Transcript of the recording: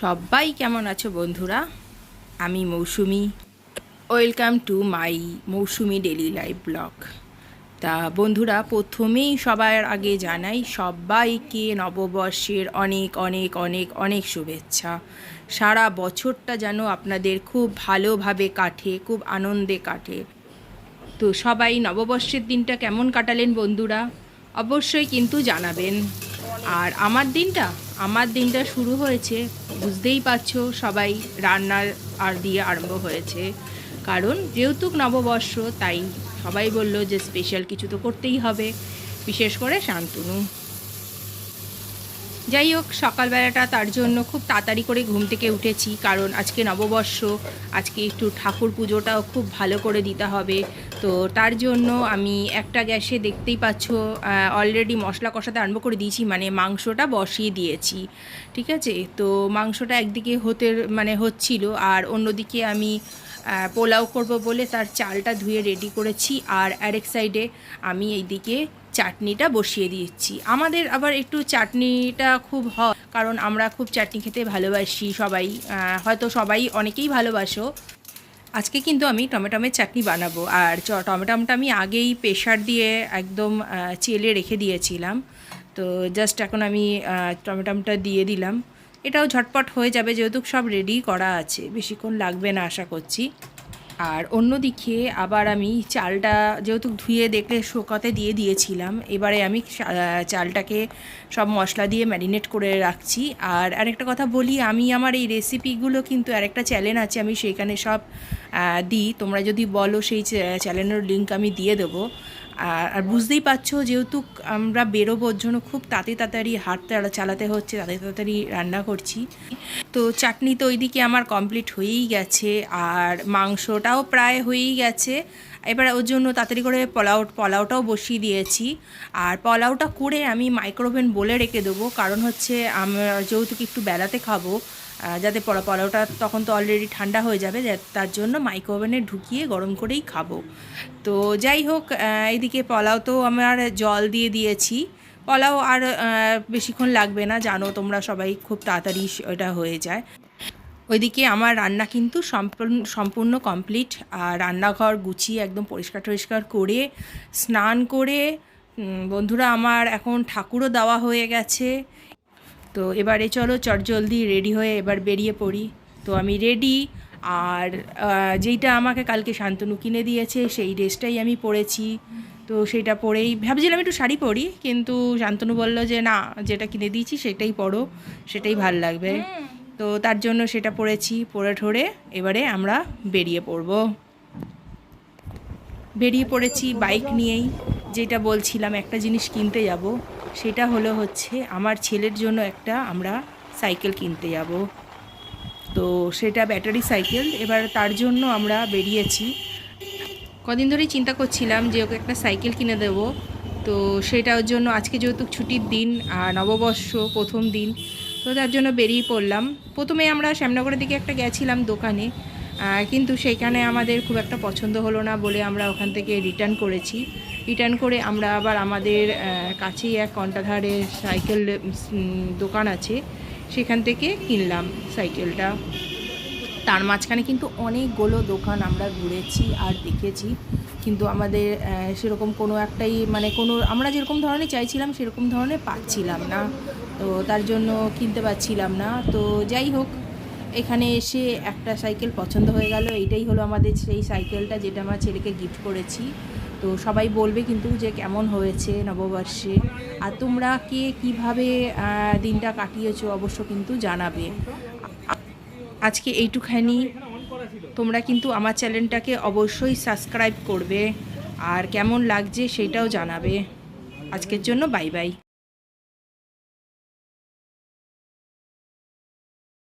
সবাই কেমন আছো বন্ধুরা? আমি Mousumi. Welcome to my Mousumi daily life blog. তা বন্ধুরা, প্রথমেই সবার আগে জানাই সবাইকে নববর্ষের অনেক অনেক অনেক অনেক শুভেচ্ছা। সারা বছরটা যেন আপনাদের খুব ভালোভাবে কাটে, খুব আনন্দে কাটে। তো সবাই নববর্ষের দিনটা কেমন কাটালেন বন্ধুরা, অবশ্যই কিন্তু জানাবেন। আর আমার দিনটা শুরু হয়েছে, বুঝতেই পারছো, সবাই রান্নার দিয়ে আরম্ভ হয়েছে। কারণ যেহেতু নববর্ষ, তাই সবাই বলল যে স্পেশাল কিছু তো করতেই হবে, বিশেষ করে শান্তনু। যাই হোক, সকালবেলাটা তার জন্য খুব তাড়াতাড়ি করে ঘুম থেকে উঠেছি, কারণ আজকে নববর্ষ, আজকে একটু ঠাকুর পুজোটাও খুব ভালো করে দিতে হবে। তো তার জন্য আমি একটা গ্যাসে, দেখতেই পাচ্ছ, অলরেডি মশলা কষাতে আরম্ভ করে দিয়েছি, মানে মাংসটা বসিয়ে দিয়েছি। ঠিক আছে, তো মাংসটা একদিকে হচ্ছিল, আর অন্যদিকে আমি পোলাও করব বলে তার চালটা ধুয়ে রেডি করেছি। আর আরেক সাইডে আমি এইদিকে চাটনিটা বসিয়ে দিচ্ছি। আমাদের আবার একটু চাটনিটা খুব হয়, কারণ আমরা খুব চাটনি খেতে ভালোবাসি সবাই, হয়তো সবাই অনেকেই ভালোবাসো। আজকে কিন্তু আমি টমেটোমের চাটনি বানাবো। আর টমেটোমটা আমি আগেই প্রেশার দিয়ে একদম চেলে রেখে দিয়েছিলাম। তো জাস্ট এখন আমি টমেটোমটা দিয়ে দিলাম। এটাও ঝটপট হয়ে যাবে, যেহেতু সব রেডি করা আছে, বেশিক্ষণ লাগবে না আশা করছি। আর অন্যদিকে আবার আমি চালটা যেহেতু ধুয়ে দেখলে শুকাতে দিয়ে দিয়েছিলাম, এবারে আমি চালটাকে সব মশলা দিয়ে ম্যারিনেট করে রাখছি। আর আরেকটা কথা বলি, আমি আমার এই রেসিপিগুলো কিন্তু আরেকটা চ্যানেল আছে, আমি সেইখানে সব দিই। তোমরা যদি বলো সেই চ্যানেলের লিঙ্ক আমি দিয়ে দেবো। আর বুঝতেই পারছো, যেহেতু আমরা বেরোবোর জন্য খুব তাড়াতাড়ি চালাতে হচ্ছে, তাড়াতাড়ি রান্না করছি। তো চাটনি তো ওইদিকে আমার কমপ্লিট হয়েই গেছে, আর মাংসটাও প্রায় হয়েই গেছে। এবার ওর জন্য তাড়াতাড়ি করে পোলাওটাও বসিয়ে দিয়েছি। আর পোলাওটা করে আমি মাইক্রোওভেন বলে রেখে দেবো, কারণ হচ্ছে আমরা যেহেতু একটু বেলাতে খাবো, যাতে পোলাওটা তখন তো অলরেডি ঠান্ডা হয়ে যাবে, তার জন্য মাইক্রোওভেনে ঢুকিয়ে গরম করেই খাবো। তো যাই হোক, এইদিকে পোলাও তো আমার জল দিয়ে দিয়েছি। পোলাও আর বেশিক্ষণ লাগবে না, জানো তোমরা সবাই, খুব তাড়াতাড়ি এটা হয়ে যায়। ওইদিকে আমার রান্না কিন্তু সম্পূর্ণ কমপ্লিট। আর রান্নাঘর গুছিয়ে একদম পরিষ্কার করে স্নান করে, বন্ধুরা, আমার এখন ঠাকুরও দেওয়া হয়ে গেছে। তো এবারে চলো চটজলদি রেডি হয়ে এবার বেরিয়ে পড়ি। তো আমি রেডি। আর যেইটা আমাকে কালকে শান্তনু কিনে দিয়েছে সেই ড্রেসটাই আমি পরেছি। তো সেটা পরেই ভাবছিলাম একটু শাড়ি পরি, কিন্তু শান্তনু বলল যে না, যেটা কিনে দিয়েছি সেটাই পরো, সেটাই ভাল লাগবে। তো তার জন্য সেটা পরেছি, পরে ঠরে এবারে আমরা বেরিয়ে পড়েছি বাইক নিয়েই। যেটা বলছিলাম, একটা জিনিস কিনতে যাব, সেটা হচ্ছে আমার ছেলের জন্য আমরা সাইকেল কিনতে যাব। তো সেটা ব্যাটারি সাইকেল। এবার তার জন্য আমরা বেরিয়েছি। কদিন ধরেই চিন্তা করছিলাম যে ওকে একটা সাইকেল কিনে দেব। তো সেটার জন্য আজকে যেহেতু ছুটির দিন, আর নববর্ষ প্রথম দিন, তো তার জন্য বেরিয়ে পড়লাম। প্রথমে আমরা শ্যামনগরের দিকে একটা গেছিলাম দোকানে, কিন্তু সেইখানে আমাদের খুব একটা পছন্দ হলো না বলে আমরা ওখান থেকে রিটার্ন করে আমরা আবার আমাদের কাছেই এক কন্টাধারে সাইকেল দোকান আছে, সেখান থেকে কিনলাম সাইকেলটা। তার মাঝখানে কিন্তু অনেকগুলো দোকান আমরা ঘুরেছি আর দেখেছি, কিন্তু আমাদের সেরকম কোনো একটাই, আমরা যেরকম ধরনের চাইছিলাম সেরকম ধরনের পাচ্ছিলাম না। তো তার জন্য কিনতে পারছিলাম না। তো যাই হোক, এখানে এসে একটা সাইকেল পছন্দ হয়ে গেল। এইটাই হলো আমাদের সেই সাইকেলটা, যেটা আমার ছেলেকে গিফট করেছি। তো সবাই বলবে কিন্তু যে কেমন হয়েছে নববর্ষে, আর তোমরা কীভাবে দিনটা কাটিয়েছো অবশ্য কিন্তু জানাবে। আজকে এইটুখানি। তোমরা কিন্তু আমার চ্যানেলটাকে অবশ্যই সাবস্ক্রাইব করবে, আর কেমন লাগছে সেটাও জানাবে। আজকের জন্য বাই বাই।